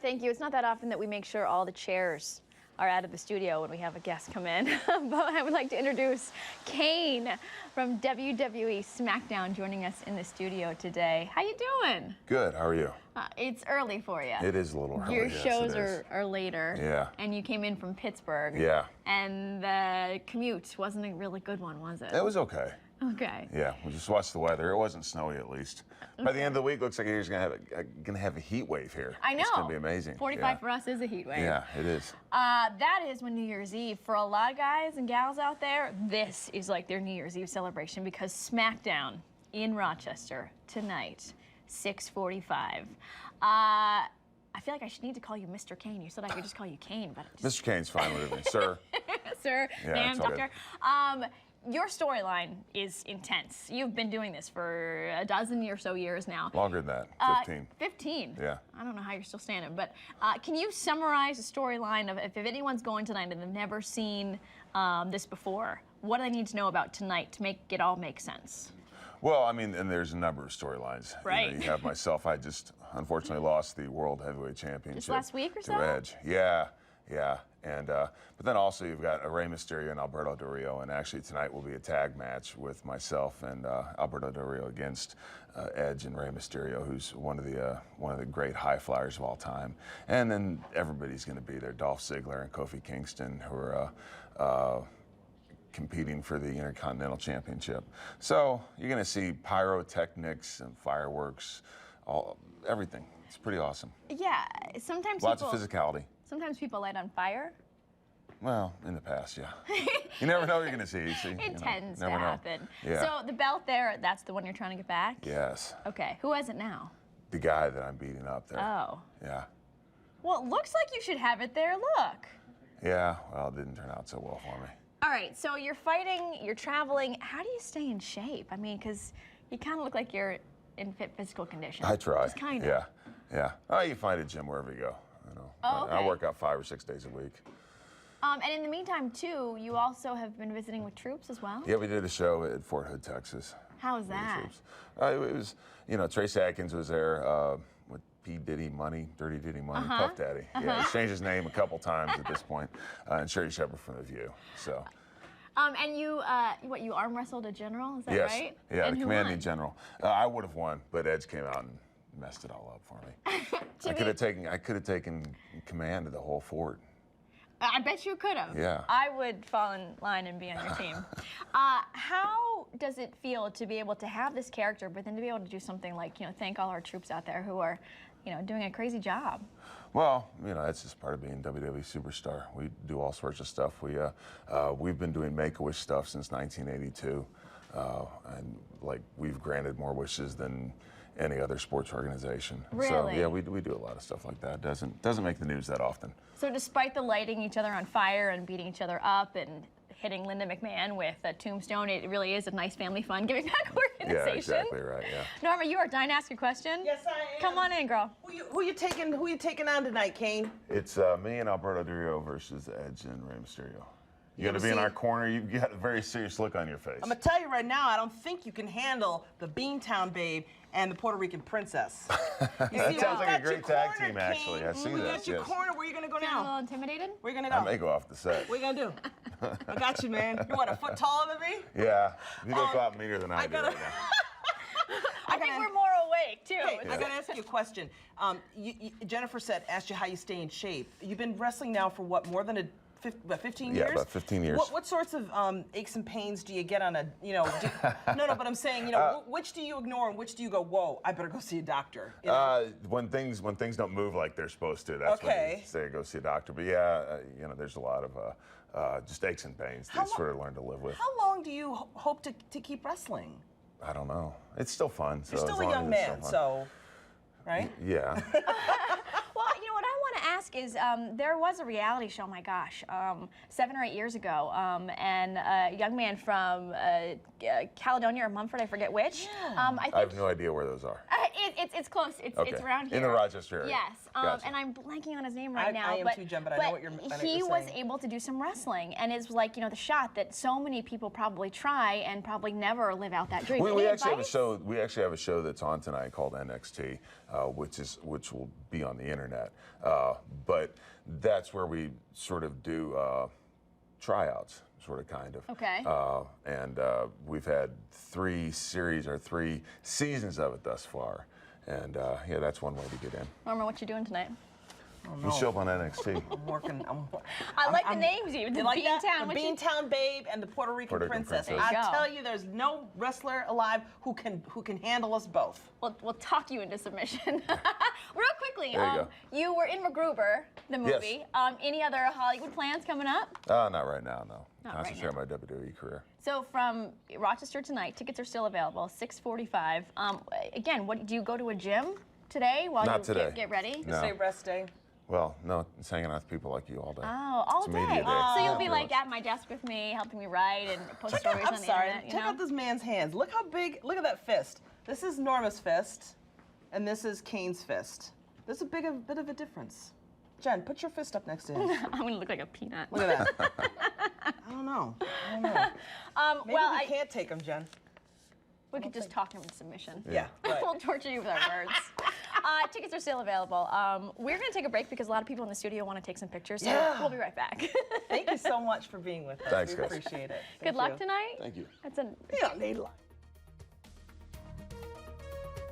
thank you. It's not that often that we make sure all the chairs are out of the studio when we have a guest come in. But I would like to introduce Kane from WWE Smackdown joining us in the studio today. How you doing? Good. How are you? It's early for you. It is a little early. Your yes, shows are later. Yeah. And you came in from Pittsburgh. Yeah. And the commute wasn't a really good one, was it? It was okay. Okay. Yeah, we just watched the weather. It wasn't snowy, at least. By the end of the week, looks like you're gonna have a heat wave here. I know. It's gonna be amazing. 45 for us is a heat wave. Yeah, it is. That is when New Year's Eve, for a lot of guys and gals out there, this is like their New Year's Eve celebration because SmackDown in Rochester tonight, 6:45. I feel like I should need to call you Mr. Kane. You said I could just call you Kane, but Mr. Kane's fine with me, sir. Sir, Yeah, ma'am, it's all good. doctor. Your storyline is intense. You've been doing this for a dozen or so years now. Longer than that, 15. 15? Yeah. I don't know how you're still standing, but can you summarize the storyline of if anyone's going tonight and they've never seen this before, what do they need to know about tonight to make it all make sense? Well, I mean, and there's a number of storylines. Right. You have myself. I just unfortunately lost the World Heavyweight Championship. Just last week or so? To Edge. Yeah, yeah. And but then also you've got Rey Mysterio and Alberto Del Rio, and actually tonight will be a tag match with myself and Alberto Del Rio against Edge and Rey Mysterio, who's one of the great high flyers of all time. And then everybody's going to be there. Dolph Ziggler and Kofi Kingston, who are competing for the Intercontinental Championship. So you're going to see pyrotechnics and fireworks, everything. It's pretty awesome. Yeah, sometimes Lots of physicality. Sometimes people light on fire. Well, in the past, yeah. You never know what you're going to see. It tends to never know. happen. Yeah. So the belt there, that's the one you're trying to get back? Yes. Okay. Who has it now? The guy that I'm beating up there. Oh. Yeah. Well, it looks like you should have it there. Look. Yeah, well, it didn't turn out so well for me. All right, so you're fighting, you're traveling. How do you stay in shape? I mean, because you kind of look like you're in fit physical condition. I try. Just kind of. Yeah, yeah. Oh, you find a gym wherever you go. You know. Oh, okay. I work out 5 or 6 days a week. And in the meantime, too, you also have been visiting with troops as well? Yeah, we did a show at Fort Hood, Texas. How was that? It was, you know, Trace Atkins was there with P. Diddy Money, Dirty Diddy Money, Puff Daddy. Yeah, he's changed his name a couple times at this point. And Sherry Shepherd from The View. So. And you, you arm wrestled a general, is that yes. right? Yeah, and the commanding general. I would have won, but Edge came out and messed it all up for me. I could have taken command of the whole fort. I bet you could have. Yeah. I would fall in line and be on your team. How does it feel to be able to have this character, but then to be able to do something like, you know, thank all our troops out there who are, you know, doing a crazy job? Well, you know, that's just part of being WWE superstar. We do all sorts of stuff. We've been doing Make-A-Wish stuff since 1982, and like we've granted more wishes than any other sports organization. Really? So yeah, we do a lot of stuff like that. Doesn't make the news that often. So despite the lighting each other on fire and beating each other up and hitting Linda McMahon with a tombstone, it really is a nice family fun giving back organization. Yeah, exactly right. Yeah. Norma, you are dying to ask a question. Yes, I am. Come on in, girl. Who you taking on tonight, Kane? It's me and Alberto Del Rio versus Edge and Rey Mysterio. You got to be in our corner. You've got a very serious look on your face. I'm gonna tell you right now, I don't think you can handle the Beantown Babe and the Puerto Rican Princess. That sounds like a great tag team, actually. I see that. We got your corner. Where you gonna go Feeling a little now? intimidated? Where you gonna go? I may go off the set. What you gonna do? I got you, man. You what, a foot taller than me? Yeah, you look a lot meaner than I do right now. I think we're more awake, too. Hey, I gotta ask you a question. Jennifer asked you how you stay in shape. You've been wrestling now for what, more than 15 years? Yeah, about 15 years. What sorts of aches and pains do you get on a, you know, no, but I'm saying, you know, which do you ignore and which do you go, whoa, I better go see a doctor? You know? When things don't move like they're supposed to, that's when you say go see a doctor. But yeah, you know, there's a lot of just aches and pains that you sort of learn to live with. How long do you hope to keep wrestling? I don't know. It's still fun. So you're still a young man, so, right? Yeah. Well, you know what I want to ask is, there was a reality show, my gosh, 7 or 8 years ago, and a young man from Caledonia or Mumford, I forget which. Yeah. I have no idea where those are. it's close. It's Okay. around here. In the Rochester area. Yes. Gotcha. And I'm blanking on his name right now. I am but, too, Jen, but I know what you're he was saying. able to do some wrestling, and it's like, you know, the shot that so many people probably try and probably never live out that dream. We Any actually have a advice? show. We actually have a show that's on tonight called NXT, which will be on the internet. But that's where we sort of do tryouts, sort of, kind of. Okay. And we've had 3 seasons of it thus far. And yeah, that's one way to get in. Norma, what you doing tonight? We show up on NXT. I'm working. I like the names even. The You like that? Beantown. The Beantown Babe and the Puerto Rican Princess. Princess. I There you go. tell you, there's no wrestler alive who can handle us both. We'll talk you into submission. Real quickly, There you go. you were in MacGruber, the movie. Yes. Any other Hollywood plans coming up? Not right now, no. Not right Concentrate on my WWE career. So from Rochester tonight, tickets are still available, 6:45. Again, what do you go to a gym today while Not you today. Get ready? No. Say rest day. Well, no, it's hanging out with people like you all day. Oh, all It's day. media day. So you'll be Pretty like much. at my desk with me, helping me write and post Check out, stories I'm on the sorry. internet. You Check know? out this man's hands. Look how big. Look at that fist. This is Norma's fist, and this is Kane's fist. There's a bit of a difference. Jen, put your fist up next to him. I'm gonna look like a peanut. Look at that. I don't know. Maybe well, we can't take him, Jen. we could just talk him into submission. Yeah. Right. We'll torture you with our words. Tickets are still available. We're going to take a break because a lot of people in the studio want to take some pictures, so Yeah. we'll be right back. Thank you so much for being with us. Thanks, we guys. appreciate it. Good Thank luck you. tonight. Thank you. That's a Yeah, they like.